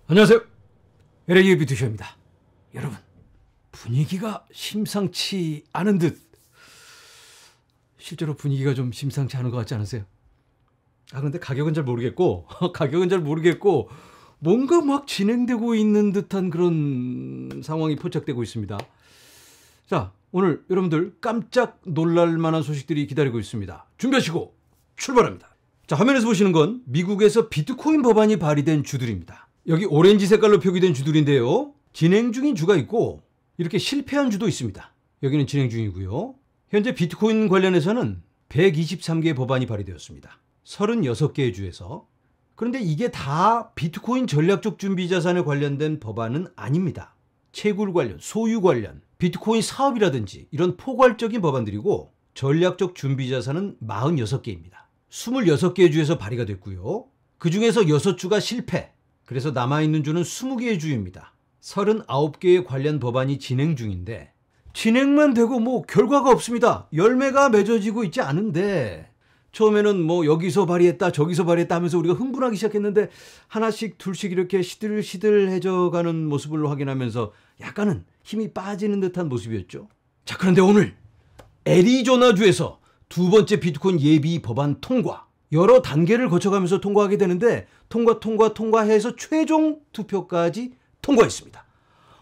안녕하세요. LA 뷰티쇼입니다. 여러분, 분위기가 심상치 않은 듯, 실제로 분위기가 좀 심상치 않은 것 같지 않으세요? 그런데 가격은 잘 모르겠고 뭔가 막 진행되고 있는 듯한 그런 상황이 포착되고 있습니다. 자, 오늘 여러분들 깜짝 놀랄 만한 소식들이 기다리고 있습니다. 준비하시고 출발합니다. 자, 화면에서 보시는 건 미국에서 비트코인 법안이 발의된 주들입니다. 여기 오렌지 색깔로 표기된 주들인데요. 진행 중인 주가 있고 이렇게 실패한 주도 있습니다. 여기는 진행 중이고요. 현재 비트코인 관련해서는 123개의 법안이 발의되었습니다. 36개의 주에서. 그런데 이게 다 비트코인 전략적 준비 자산에 관련된 법안은 아닙니다. 채굴 관련, 소유 관련, 비트코인 사업이라든지 이런 포괄적인 법안들이고 전략적 준비 자산은 46개입니다. 26개의 주에서 발의가 됐고요. 그 중에서 6주가 실패. 그래서 남아있는 주는 20개의 주입니다. 39개의 관련 법안이 진행 중인데 진행만 되고 결과가 없습니다. 열매가 맺어지고 있지 않은데 처음에는 여기서 발의했다 저기서 발의했다 하면서 우리가 흥분하기 시작했는데 하나씩 둘씩 이렇게 시들시들해져 가는 모습을 확인하면서 약간은 힘이 빠지는 듯한 모습이었죠. 자, 그런데 오늘 애리조나주에서 두 번째 비트코인 예비 법안 통과. 여러 단계를 거쳐가면서 통과하게 되는데 통과해서 최종 투표까지 통과했습니다.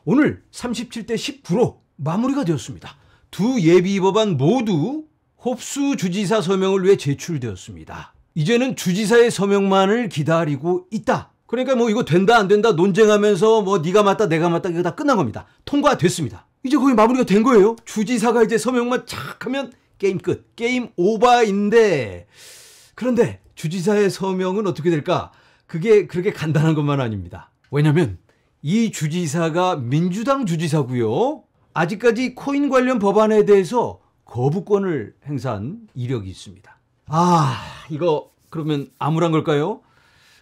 오늘 37대 19로 마무리가 되었습니다. 두 예비 법안 모두 홉수 주지사 서명을 위해 제출되었습니다. 이제는 주지사의 서명만을 기다리고 있다. 그러니까 이거 된다 안 된다 논쟁하면서 네가 맞다 내가 맞다 이거 다 끝난 겁니다. 통과됐습니다. 이제 거의 마무리가 된 거예요. 주지사가 이제 서명만 착 하면 게임 끝. 게임 오버인데 그런데 주지사의 서명은 어떻게 될까? 그게 그렇게 간단한 것만 아닙니다. 왜냐하면 이 주지사가 민주당 주지사고요. 아직까지 코인 관련 법안에 대해서 거부권을 행사한 이력이 있습니다. 이거 그러면 암울한 걸까요?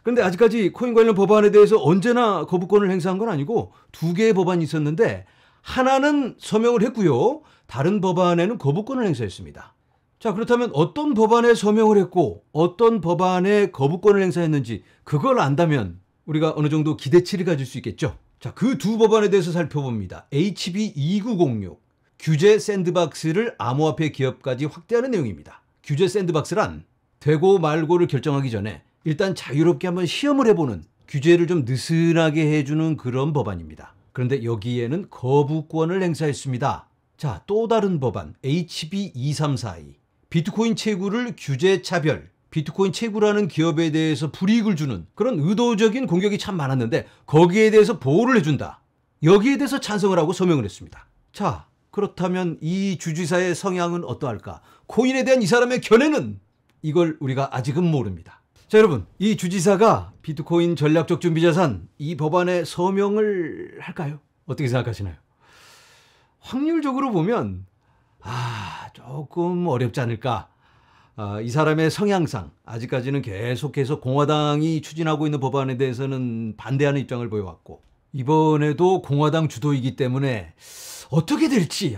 그런데 아직까지 코인 관련 법안에 대해서 언제나 거부권을 행사한 건 아니고 두 개의 법안이 있었는데 하나는 서명을 했고요. 다른 법안에는 거부권을 행사했습니다. 자, 그렇다면 어떤 법안에 서명을 했고 어떤 법안에 거부권을 행사했는지 그걸 안다면 우리가 어느 정도 기대치를 가질 수 있겠죠. 자, 그 두 법안에 대해서 살펴봅니다. HB 2906 규제 샌드박스를 암호화폐 기업까지 확대하는 내용입니다. 규제 샌드박스란 되고 말고를 결정하기 전에 일단 자유롭게 한번 시험을 해보는 규제를 좀 느슨하게 해주는 그런 법안입니다. 그런데 여기에는 거부권을 행사했습니다. 자, 또 다른 법안 HB 2342 비트코인 채굴을 규제 차별, 비트코인 채굴하는 기업에 대해서 불이익을 주는 그런 의도적인 공격이 참 많았는데 거기에 대해서 보호를 해준다. 여기에 대해서 찬성을 하고 서명을 했습니다. 자, 그렇다면 이 주지사의 성향은 어떠할까? 코인에 대한 이 사람의 견해는 이걸 우리가 아직은 모릅니다. 자, 여러분, 이 주지사가 비트코인 전략적 준비자산 이 법안에 서명을 할까요? 어떻게 생각하시나요? 확률적으로 보면 조금 어렵지 않을까. 이 사람의 성향상 아직까지는 계속해서 공화당이 추진하고 있는 법안에 대해서는 반대하는 입장을 보여왔고 이번에도 공화당 주도이기 때문에 어떻게 될지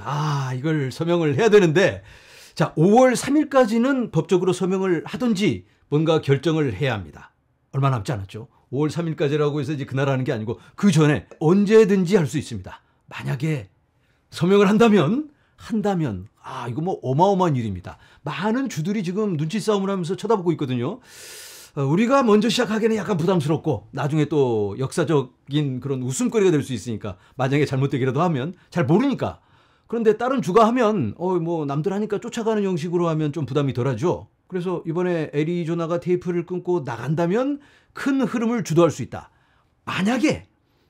이걸 서명을 해야 되는데 자, 5월 3일까지는 법적으로 서명을 하든지 뭔가 결정을 해야 합니다. 얼마 남지 않았죠. 5월 3일까지라고 해서 이제 그날 하는 게 아니고 그 전에 언제든지 할 수 있습니다. 만약에 서명을 한다면 이거 어마어마한 일입니다. 많은 주들이 지금 눈치 싸움을 하면서 쳐다보고 있거든요. 우리가 먼저 시작하기에는 약간 부담스럽고 나중에 또 역사적인 그런 웃음거리가 될 수 있으니까 만약에 잘못되기라도 하면 잘 모르니까. 그런데 다른 주가 하면 남들 하니까 쫓아가는 형식으로 하면 좀 부담이 덜하죠. 그래서 이번에 애리조나가 테이프를 끊고 나간다면 큰 흐름을 주도할 수 있다.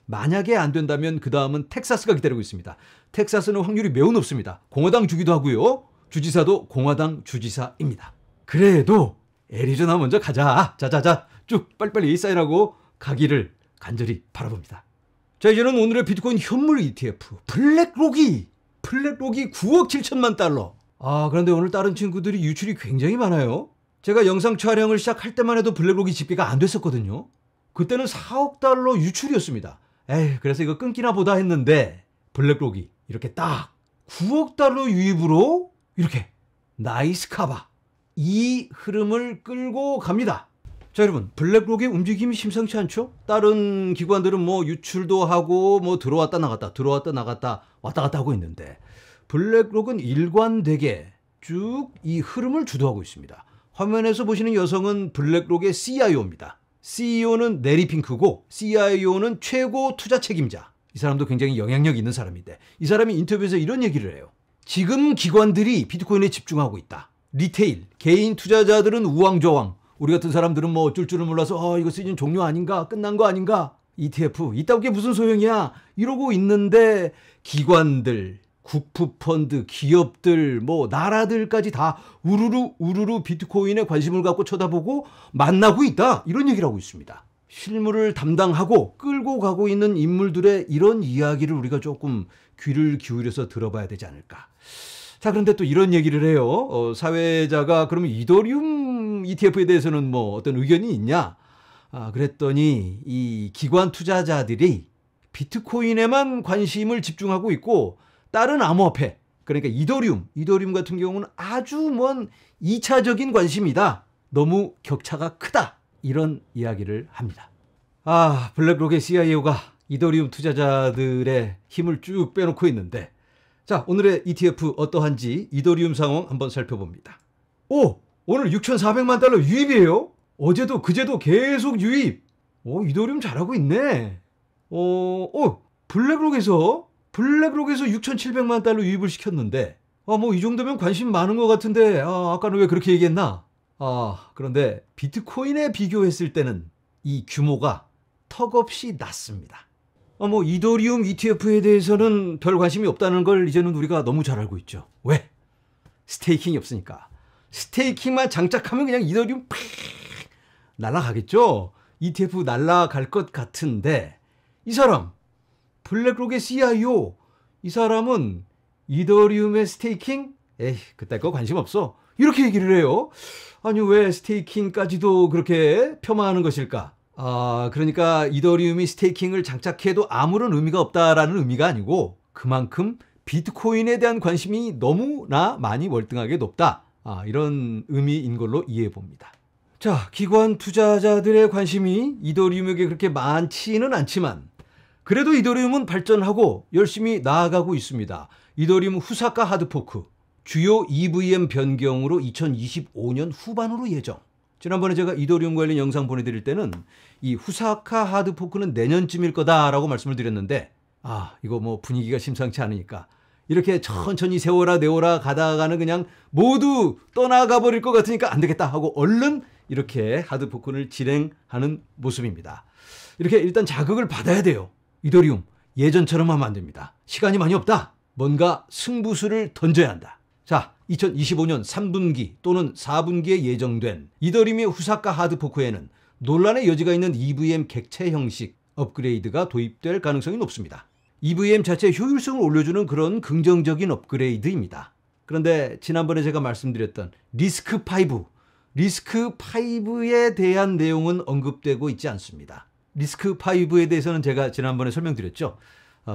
만약에 안 된다면 그 다음은 텍사스가 기다리고 있습니다. 텍사스는 확률이 매우 높습니다. 공화당 주기도 하고요. 주지사도 공화당 주지사입니다. 그래도 애리조나 먼저 가자. 자자자 쭉 빨리빨리 사인하고 가기를 간절히 바라봅니다. 자, 이제는 오늘의 비트코인 현물 ETF 블랙록이 9억 7천만 달러. 그런데 오늘 다른 친구들이 유출이 굉장히 많아요. 제가 영상 촬영을 시작할 때만 해도 블랙록이 집계가 안 됐었거든요. 그때는 4억 달러 유출이었습니다. 그래서 이거 끊기나 보다 했는데 블랙록이 이렇게 딱 9억 달러 유입으로 이렇게 나이스 카바 이 흐름을 끌고 갑니다. 자, 여러분, 블랙록의 움직임이 심상치 않죠? 다른 기관들은 뭐 유출도 하고 뭐 들어왔다 나갔다 왔다 갔다 하고 있는데 블랙록은 일관되게 쭉 이 흐름을 주도하고 있습니다. 화면에서 보시는 여성은 블랙록의 CIO입니다. CEO는 내리 핑크고 CIO는 최고 투자 책임자. 이 사람도 굉장히 영향력 있는 사람인데 이 사람이 인터뷰에서 이런 얘기를 해요. 지금 기관들이 비트코인에 집중하고 있다. 리테일, 개인 투자자들은 우왕좌왕. 우리 같은 사람들은 뭐 어쩔 줄을 몰라서 이거 시즌 종료 아닌가? 끝난 거 아닌가? ETF, 이따 게 무슨 소용이야? 이러고 있는데 기관들, 국부펀드, 기업들, 뭐 나라들까지 다 우르르 비트코인에 관심을 갖고 쳐다보고 만나고 있다. 이런 얘기를 하고 있습니다. 실무를 담당하고 끌고 가고 있는 인물들의 이런 이야기를 우리가 조금 귀를 기울여서 들어봐야 되지 않을까. 자, 그런데 또 이런 얘기를 해요. 사회자가 그러면 이더리움 ETF에 대해서는 뭐 어떤 의견이 있냐? 그랬더니 이 기관 투자자들이 비트코인에만 관심을 집중하고 있고 다른 암호화폐, 그러니까 이더리움 같은 경우는 아주 먼 2차적인 관심이다. 너무 격차가 크다. 이런 이야기를 합니다. 블랙록의 CIO가 이더리움 투자자들의 힘을 쭉 빼놓고 있는데 자, 오늘의 ETF 어떠한지 이더리움 상황 한번 살펴봅니다. 오늘 6,400만 달러 유입이에요. 어제도 그제도 계속 유입. 이더리움 잘하고 있네. 블랙록에서 6,700만 달러 유입을 시켰는데 뭐 이 정도면 관심 많은 것 같은데 아까는 왜 그렇게 얘기했나? 그런데 비트코인에 비교했을 때는 이 규모가 턱없이 낮습니다. 뭐 이더리움 ETF에 대해서는 별 관심이 없다는 걸 이제는 우리가 너무 잘 알고 있죠. 왜? 스테이킹이 없으니까. 스테이킹만 장착하면 그냥 이더리움 팍 날아가겠죠. ETF 날아갈 것 같은데 이 사람 블랙록의 CIO 이 사람은 이더리움의 스테이킹? 그때 거 관심 없어. 이렇게 얘기를 해요. 아니 왜 스테이킹까지도 그렇게 폄하하는 것일까? 그러니까 이더리움이 스테이킹을 장착해도 아무런 의미가 없다라는 의미가 아니고 그만큼 비트코인에 대한 관심이 너무나 많이 월등하게 높다. 이런 의미인 걸로 이해해 봅니다. 자, 기관 투자자들의 관심이 이더리움에게 그렇게 많지는 않지만 그래도 이더리움은 발전하고 열심히 나아가고 있습니다. 이더리움 후사카 하드포크 주요 EVM 변경으로 2025년 후반으로 예정. 지난번에 제가 이더리움 관련 영상 보내드릴 때는 이 후사카 하드포크는 내년쯤일 거다라고 말씀을 드렸는데 이거 뭐 분위기가 심상치 않으니까 이렇게 천천히 세워라 내워라 가다가는 그냥 모두 떠나가 버릴 것 같으니까 안 되겠다 하고 얼른 이렇게 하드포크를 진행하는 모습입니다. 이렇게 일단 자극을 받아야 돼요. 이더리움 예전처럼 하면 안 됩니다. 시간이 많이 없다. 뭔가 승부수를 던져야 한다. 자, 2025년 3분기 또는 4분기에 예정된 이더리움의 후사카 하드포크에는 논란의 여지가 있는 EVM 객체 형식 업그레이드가 도입될 가능성이 높습니다. EVM 자체의 효율성을 올려주는 그런 긍정적인 업그레이드입니다. 그런데 지난번에 제가 말씀드렸던 리스크5에 대한 내용은 언급되고 있지 않습니다. 리스크5에 대해서는 제가 지난번에 설명드렸죠.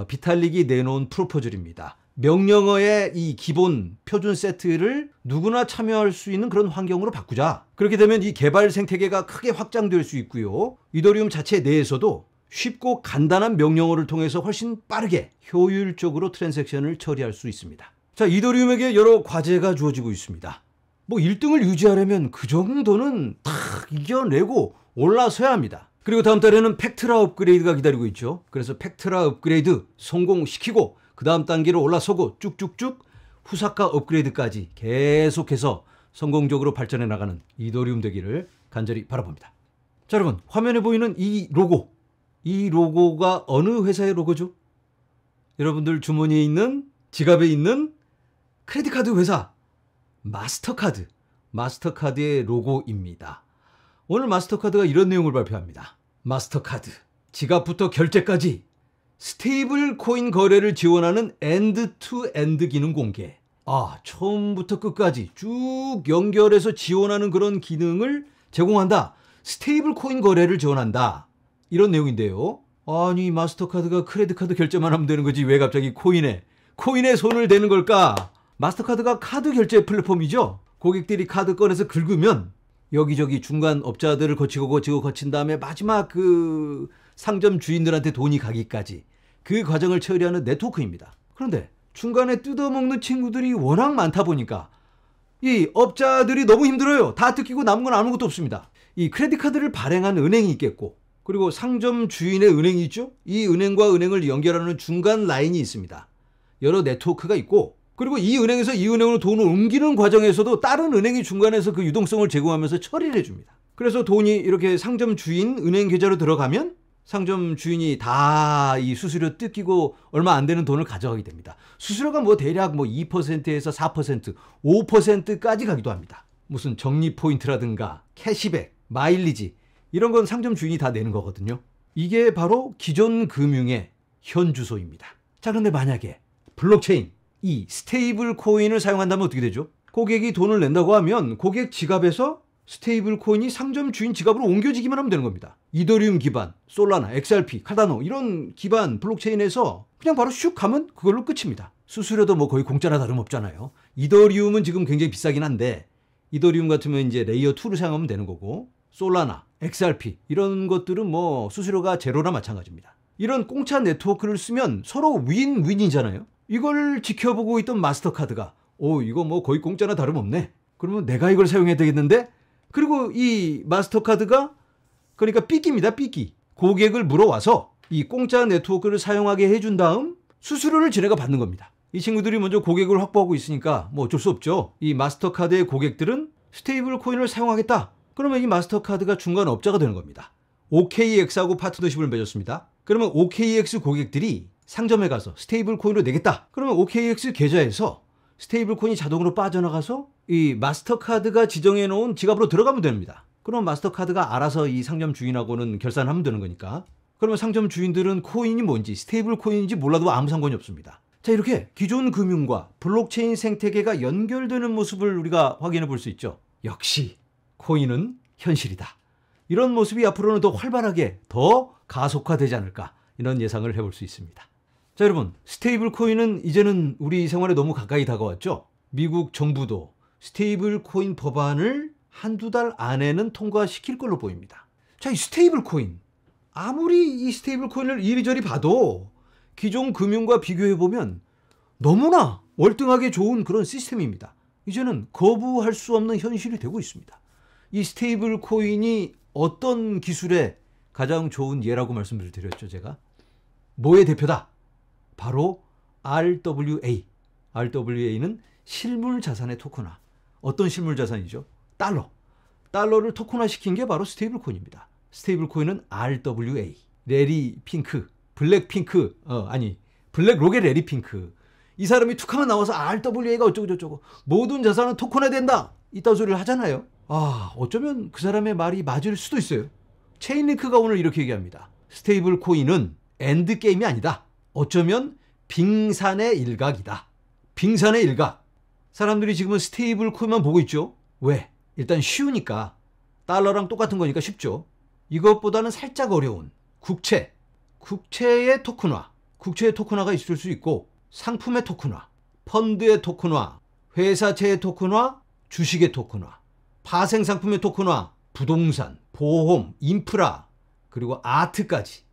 비탈릭이 내놓은 프로포즐입니다. 명령어의 이 기본 표준 세트를 누구나 참여할 수 있는 그런 환경으로 바꾸자. 그렇게 되면 이 개발 생태계가 크게 확장될 수 있고요. 이더리움 자체 내에서도 쉽고 간단한 명령어를 통해서 훨씬 빠르게 효율적으로 트랜잭션을 처리할 수 있습니다. 자, 이더리움에게 여러 과제가 주어지고 있습니다. 뭐 1등을 유지하려면 그 정도는 다 이겨내고 올라서야 합니다. 그리고 다음 달에는 팩트라 업그레이드가 기다리고 있죠. 그래서 팩트라 업그레이드 성공시키고 그 다음 단계로 올라서고 쭉쭉쭉 후사카 업그레이드까지 계속해서 성공적으로 발전해 나가는 이더리움 되기를 간절히 바라봅니다. 자, 여러분 화면에 보이는 이 로고가 어느 회사의 로고죠? 여러분들 주머니에 있는 지갑에 있는 크레딧카드 회사 마스터카드의 로고입니다. 오늘 마스터카드가 이런 내용을 발표합니다. 마스터카드 지갑부터 결제까지 스테이블 코인 거래를 지원하는 엔드-투-엔드 기능 공개. 처음부터 끝까지 쭉 연결해서 지원하는 그런 기능을 제공한다. 스테이블 코인 거래를 지원한다. 이런 내용인데요. 아니 마스터카드가 크레딧카드 결제만 하면 되는 거지 왜 갑자기 코인에 손을 대는 걸까? 마스터카드가 카드 결제 플랫폼이죠. 고객들이 카드 꺼내서 긁으면 여기저기 중간 업자들을 거친 다음에 마지막 그 상점 주인들한테 돈이 가기까지 그 과정을 처리하는 네트워크입니다. 그런데 중간에 뜯어먹는 친구들이 워낙 많다 보니까 이 업자들이 너무 힘들어요. 다 뜯기고 남은 건 아무것도 없습니다. 이 크레딧 카드를 발행한 은행이 있겠고, 그리고 상점 주인의 은행이 있죠. 이 은행과 은행을 연결하는 중간 라인이 있습니다. 여러 네트워크가 있고, 그리고 이 은행에서 이 은행으로 돈을 옮기는 과정에서도 다른 은행이 중간에서 그 유동성을 제공하면서 처리를 해줍니다. 그래서 돈이 이렇게 상점 주인 은행 계좌로 들어가면 상점 주인이 다 이 수수료 뜯기고 얼마 안 되는 돈을 가져가게 됩니다. 수수료가 뭐 대략 뭐 2%에서 4%, 5%까지 가기도 합니다. 무슨 적립 포인트라든가 캐시백, 마일리지 이런 건 상점 주인이 다 내는 거거든요. 이게 바로 기존 금융의 현주소입니다. 자, 그런데 만약에 블록체인, 이 스테이블 코인을 사용한다면 어떻게 되죠? 고객이 돈을 낸다고 하면 고객 지갑에서 스테이블 코인이 상점 주인 지갑으로 옮겨지기만 하면 되는 겁니다. 이더리움 기반, 솔라나, XRP, 카다노 이런 기반 블록체인에서 그냥 바로 슉 하면 그걸로 끝입니다. 수수료도 뭐 거의 공짜나 다름없잖아요. 이더리움은 지금 굉장히 비싸긴 한데 이더리움 같으면 이제 레이어 2를 사용하면 되는 거고, 솔라나, XRP 이런 것들은 뭐 수수료가 제로나 마찬가지입니다. 이런 공짜 네트워크를 쓰면 서로 윈윈이잖아요. 이걸 지켜보고 있던 마스터카드가 이거 뭐 거의 공짜나 다름없네. 그러면 내가 이걸 사용해야 되겠는데? 그리고 이 마스터카드가 그러니까 삐끼입니다. 삐끼. 고객을 물어와서 이 공짜 네트워크를 사용하게 해준 다음 수수료를 지네가 받는 겁니다. 이 친구들이 먼저 고객을 확보하고 있으니까 뭐 어쩔 수 없죠. 이 마스터카드의 고객들은 스테이블 코인을 사용하겠다. 그러면 이 마스터카드가 중간 업자가 되는 겁니다. OKX하고 파트너십을 맺었습니다. 그러면 OKX 고객들이 상점에 가서 스테이블 코인으로 내겠다. 그러면 OKX 계좌에서 스테이블 코인이 자동으로 빠져나가서 이 마스터카드가 지정해 놓은 지갑으로 들어가면 됩니다. 그럼 마스터카드가 알아서 이 상점 주인하고는 결산하면 되는 거니까. 그러면 상점 주인들은 코인이 뭔지 스테이블 코인인지 몰라도 아무 상관이 없습니다. 자, 이렇게 기존 금융과 블록체인 생태계가 연결되는 모습을 우리가 확인해 볼 수 있죠. 역시 코인은 현실이다. 이런 모습이 앞으로는 더 활발하게 더 가속화되지 않을까, 이런 예상을 해볼 수 있습니다. 자, 여러분, 스테이블 코인은 이제는 우리 생활에 너무 가까이 다가왔죠. 미국 정부도 스테이블 코인 법안을 한두 달 안에는 통과시킬 걸로 보입니다. 자, 이 스테이블 코인, 아무리 이 스테이블 코인을 이리저리 봐도 기존 금융과 비교해보면 너무나 월등하게 좋은 그런 시스템입니다. 이제는 거부할 수 없는 현실이 되고 있습니다. 이 스테이블 코인이 어떤 기술의 가장 좋은 예라고 말씀을 드렸죠, 제가. 뭐의 대표다? 바로 RWA. RWA는 실물 자산의 토큰화. 어떤 실물 자산이죠? 달러. 달러를 토큰화 시킨 게 바로 스테이블 코인입니다. 스테이블 코인은 RWA. 레리 핑크, 블랙 핑크, 블랙 록의 레리 핑크. 이 사람이 툭 하면 나와서 RWA가 어쩌고저쩌고 모든 자산은 토큰화 된다, 이딴 소리를 하잖아요. 어쩌면 그 사람의 말이 맞을 수도 있어요. 체인링크가 오늘 이렇게 얘기합니다. 스테이블 코인은 엔드게임이 아니다. 어쩌면 빙산의 일각이다. 빙산의 일각. 사람들이 지금은 스테이블 코인만 보고 있죠. 왜? 일단 쉬우니까. 달러랑 똑같은 거니까 쉽죠. 이것보다는 살짝 어려운 국채의 토큰화. 국채의 토큰화가 있을 수 있고, 상품의 토큰화, 펀드의 토큰화, 회사채의 토큰화, 주식의 토큰화, 파생상품의 토큰화, 부동산, 보험, 인프라, 그리고 아트까지.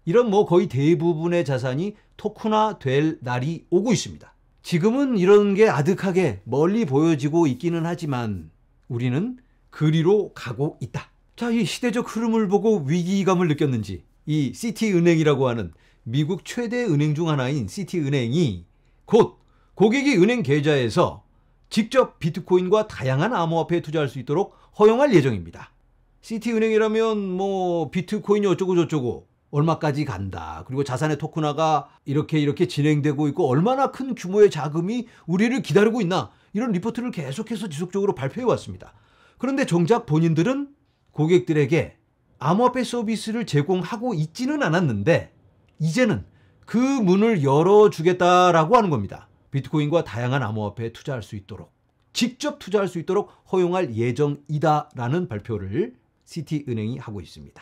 이런 뭐 거의 대부분의 자산이 토큰화 될 날이 오고 있습니다. 지금은 이런 게 아득하게 멀리 보여지고 있기는 하지만 우리는 그리로 가고 있다. 자, 이 시대적 흐름을 보고 위기감을 느꼈는지 이 시티은행이라고 하는 미국 최대 은행 중 하나인 시티은행이 곧 고객이 은행 계좌에서 직접 비트코인과 다양한 암호화폐에 투자할 수 있도록 허용할 예정입니다. 시티은행이라면 뭐 비트코인이 어쩌고저쩌고 얼마까지 간다. 그리고 자산의 토큰화가 이렇게 진행되고 있고 얼마나 큰 규모의 자금이 우리를 기다리고 있나. 이런 리포트를 계속해서 지속적으로 발표해 왔습니다. 그런데 정작 본인들은 고객들에게 암호화폐 서비스를 제공하고 있지는 않았는데 이제는 그 문을 열어주겠다라고 하는 겁니다. 비트코인과 다양한 암호화폐에 투자할 수 있도록, 직접 투자할 수 있도록 허용할 예정이다라는 발표를 시티은행이 하고 있습니다.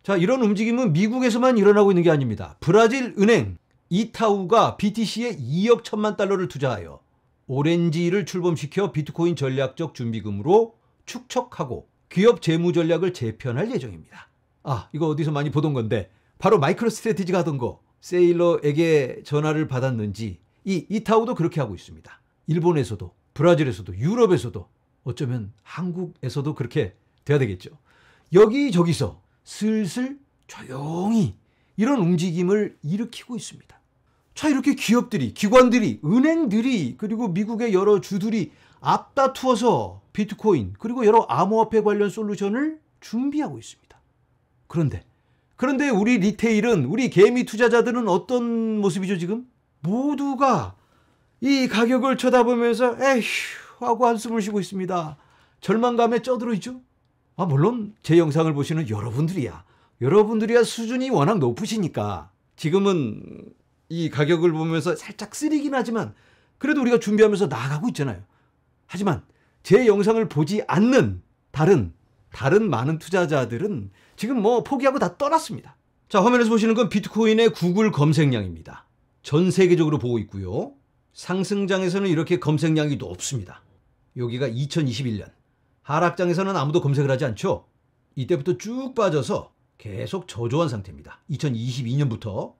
자, 이런 움직임은 미국에서만 일어나고 있는 게 아닙니다. 브라질 은행 이타우가 BTC에 2억 1천만 달러를 투자하여 오렌지를 출범시켜 비트코인 전략적 준비금으로 축척하고 기업 재무 전략을 재편할 예정입니다. 아, 이거 어디서 많이 보던 건데 바로 마이크로 스트래티지가 하던 거. 세일러에게 전화를 받았는지 이 이타우도 그렇게 하고 있습니다. 일본에서도, 브라질에서도, 유럽에서도, 어쩌면 한국에서도 그렇게 돼야 되겠죠. 여기저기서 슬슬 조용히 이런 움직임을 일으키고 있습니다. 자, 이렇게 기업들이, 기관들이, 은행들이, 그리고 미국의 여러 주들이 앞다투어서 비트코인 그리고 여러 암호화폐 관련 솔루션을 준비하고 있습니다. 그런데 우리 리테일은, 우리 개미 투자자들은 어떤 모습이죠 지금? 모두가 이 가격을 쳐다보면서 에휴 하고 한숨을 쉬고 있습니다. 절망감에 쩌들어 있죠. 아, 물론 제 영상을 보시는 여러분들이야 수준이 워낙 높으시니까 지금은 이 가격을 보면서 살짝 쓰리긴 하지만 그래도 우리가 준비하면서 나아가고 있잖아요. 하지만 제 영상을 보지 않는 다른 많은 투자자들은 지금 뭐 포기하고 다 떠났습니다. 자, 화면에서 보시는 건 비트코인의 구글 검색량입니다. 전 세계적으로 보고 있고요. 상승장에서는 이렇게 검색량이 높습니다. 여기가 2021년. 하락장에서는 아무도 검색을 하지 않죠. 이때부터 쭉 빠져서 계속 저조한 상태입니다. 2022년부터.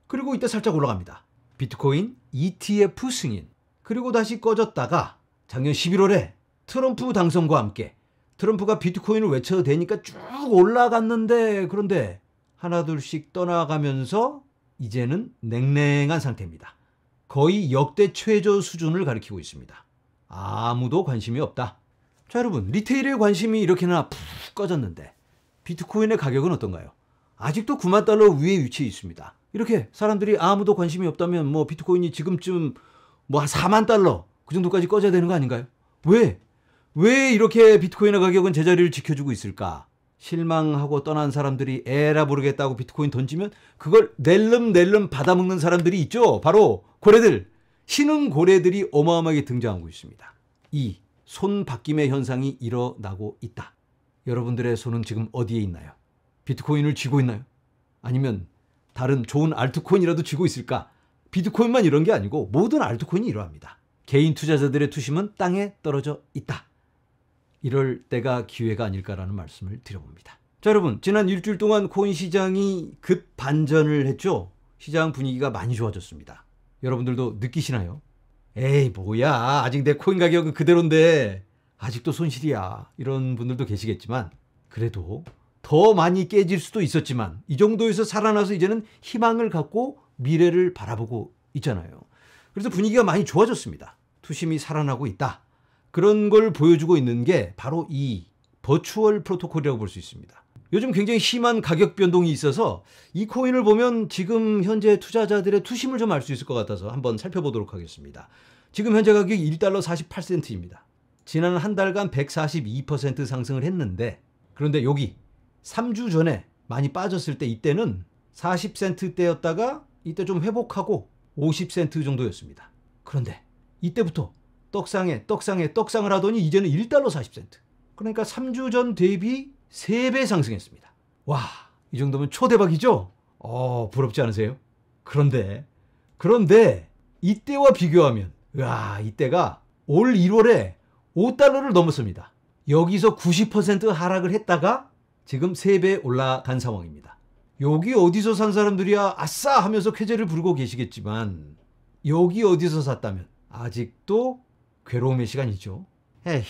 그리고 이때 살짝 올라갑니다. 비트코인 ETF 승인. 그리고 다시 꺼졌다가 작년 11월에 트럼프 당선과 함께 트럼프가 비트코인을 외쳐대니까 쭉 올라갔는데, 그런데 하나둘씩 떠나가면서 이제는 냉랭한 상태입니다. 거의 역대 최저 수준을 가리키고 있습니다. 아무도 관심이 없다. 자, 여러분, 리테일의 관심이 이렇게나 푹 꺼졌는데 비트코인의 가격은 어떤가요? 아직도 9만 달러 위에 위치해 있습니다. 이렇게 사람들이 아무도 관심이 없다면 뭐 비트코인이 지금쯤 뭐 한 4만 달러 그 정도까지 꺼져야 되는 거 아닌가요? 왜 이렇게 비트코인의 가격은 제자리를 지켜주고 있을까? 실망하고 떠난 사람들이 에라 모르겠다고 비트코인 던지면 그걸 낼름 받아먹는 사람들이 있죠. 바로 고래들, 신흥 고래들이 어마어마하게 등장하고 있습니다. 이 손바뀜의 현상이 일어나고 있다. 여러분들의 손은 지금 어디에 있나요? 비트코인을 쥐고 있나요? 아니면 다른 좋은 알트코인이라도 쥐고 있을까? 비트코인만 이런 게 아니고 모든 알트코인이 이러합니다. 개인 투자자들의 투심은 땅에 떨어져 있다. 이럴 때가 기회가 아닐까라는 말씀을 드려봅니다. 자, 여러분, 지난 일주일 동안 코인 시장이 급 반전을 했죠. 시장 분위기가 많이 좋아졌습니다. 여러분들도 느끼시나요? 에이, 뭐야, 아직 내 코인 가격은 그대로인데 아직도 손실이야, 이런 분들도 계시겠지만, 그래도 더 많이 깨질 수도 있었지만 이 정도에서 살아나서 이제는 희망을 갖고 미래를 바라보고 있잖아요. 그래서 분위기가 많이 좋아졌습니다. 투심이 살아나고 있다. 그런 걸 보여주고 있는 게 바로 이 버추얼 프로토콜이라고 볼 수 있습니다. 요즘 굉장히 심한 가격 변동이 있어서 이 코인을 보면 지금 현재 투자자들의 투심을 좀 알 수 있을 것 같아서 한번 살펴보도록 하겠습니다. 지금 현재 가격이 1달러 48센트입니다. 지난 한 달간 142% 상승을 했는데, 그런데 여기 3주 전에 많이 빠졌을 때 이때는 40센트대였다가 이때 좀 회복하고 50센트 정도였습니다. 그런데 이때부터 떡상을 하더니 이제는 1달러 40센트. 그러니까 3주 전 대비 3배 상승했습니다. 와, 이 정도면 초대박이죠? 부럽지 않으세요? 그런데 이때와 비교하면, 와, 이때가 올 1월에 5달러를 넘었습니다. 여기서 90% 하락을 했다가 지금 3배 올라간 상황입니다. 여기 어디서 산 사람들이야 아싸 하면서 쾌재를 부르고 계시겠지만, 여기 어디서 샀다면 아직도 괴로움의 시간이죠. 에휴.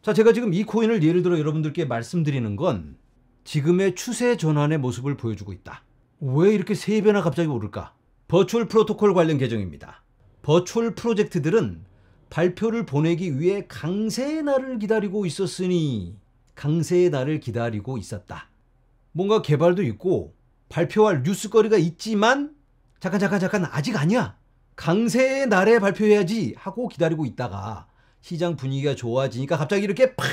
자, 제가 지금 이 코인을 예를 들어 여러분들께 말씀드리는 건 지금의 추세 전환의 모습을 보여주고 있다. 왜 이렇게 3배나 갑자기 오를까? 버추얼 프로토콜 관련 계정입니다. 버추얼 프로젝트들은 발표를 보내기 위해 강세의 날을 기다리고 있었다. 뭔가 개발도 있고 발표할 뉴스거리가 있지만 잠깐 아직 아니야. 강세의 날에 발표해야지 하고 기다리고 있다가 시장 분위기가 좋아지니까 갑자기 이렇게 팍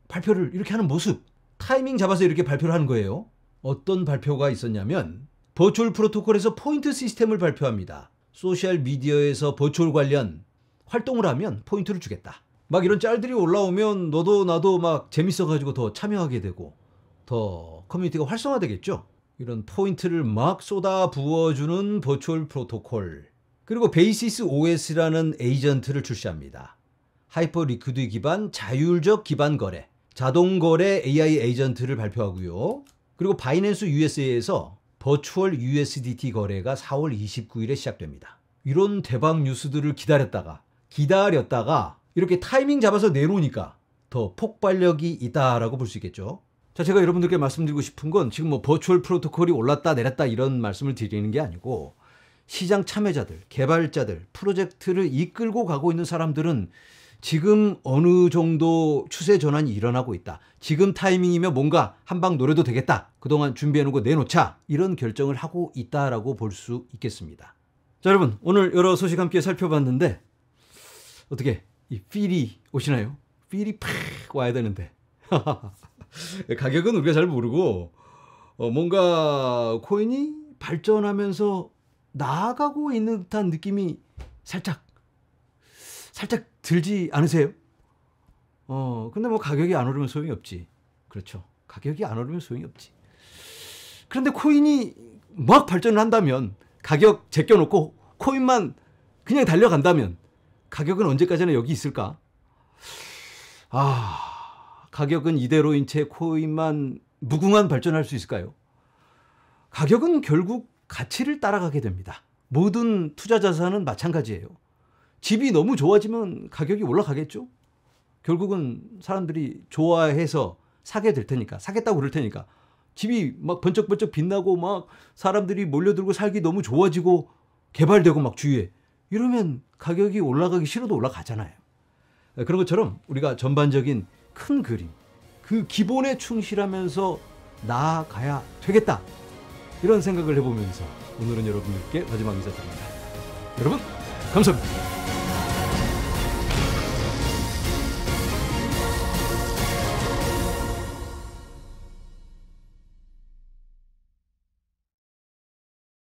발표를 이렇게 하는 모습, 타이밍 잡아서 이렇게 발표를 하는 거예요. 어떤 발표가 있었냐면 버추얼 프로토콜에서 포인트 시스템을 발표합니다. 소셜 미디어에서 버추얼 관련 활동을 하면 포인트를 주겠다. 막 이런 짤들이 올라오면 너도 나도 막 재밌어가지고 더 참여하게 되고 더 커뮤니티가 활성화되겠죠. 이런 포인트를 막 쏟아 부어주는 버추얼 프로토콜. 그리고 베이시스 OS라는 에이전트를 출시합니다. 하이퍼 리퀴드 기반 자율적 기반 거래, 자동 거래 AI 에이전트를 발표하고요. 그리고 바이낸스 USA에서 버추얼 USDT 거래가 4월 29일에 시작됩니다. 이런 대박 뉴스들을 기다렸다가 이렇게 타이밍 잡아서 내놓으니까 더 폭발력이 있다라고 볼 수 있겠죠. 자, 제가 여러분들께 말씀드리고 싶은 건 지금 뭐 버추얼 프로토콜이 올랐다 내렸다 이런 말씀을 드리는 게 아니고, 시장 참여자들, 개발자들, 프로젝트를 이끌고 가고 있는 사람들은 지금 어느 정도 추세 전환이 일어나고 있다. 지금 타이밍이면 뭔가 한 방 노려도 되겠다. 그동안 준비해놓은 거 내놓자. 이런 결정을 하고 있다라고 볼 수 있겠습니다. 자, 여러분, 오늘 여러 소식 함께 살펴봤는데 어떻게 이 필이 오시나요? 필이 팍 와야 되는데 가격은 우리가 잘 모르고 뭔가 코인이 발전하면서 나아가고 있는 듯한 느낌이 살짝 들지 않으세요? 근데 뭐 가격이 안 오르면 소용이 없지. 그렇죠. 가격이 안 오르면 소용이 없지. 그런데 코인이 막 발전을 한다면, 가격 제껴놓고 코인만 그냥 달려간다면 가격은 언제까지나 여기 있을까? 가격은 이대로인 채 코인만 무궁한 발전할 수 있을까요? 가격은 결국 가치를 따라가게 됩니다. 모든 투자 자산은 마찬가지예요. 집이 너무 좋아지면 가격이 올라가겠죠? 결국은 사람들이 좋아해서 사게 될 테니까, 사겠다고 그럴 테니까, 집이 막 번쩍번쩍 빛나고 막 사람들이 몰려들고 살기 너무 좋아지고 개발되고 막 주위에, 이러면 가격이 올라가기 싫어도 올라가잖아요. 그런 것처럼 우리가 전반적인 큰 그림, 그 기본에 충실하면서 나아가야 되겠다, 이런 생각을 해보면서 오늘은 여러분들께 마지막 인사드립니다. 여러분, 감사합니다.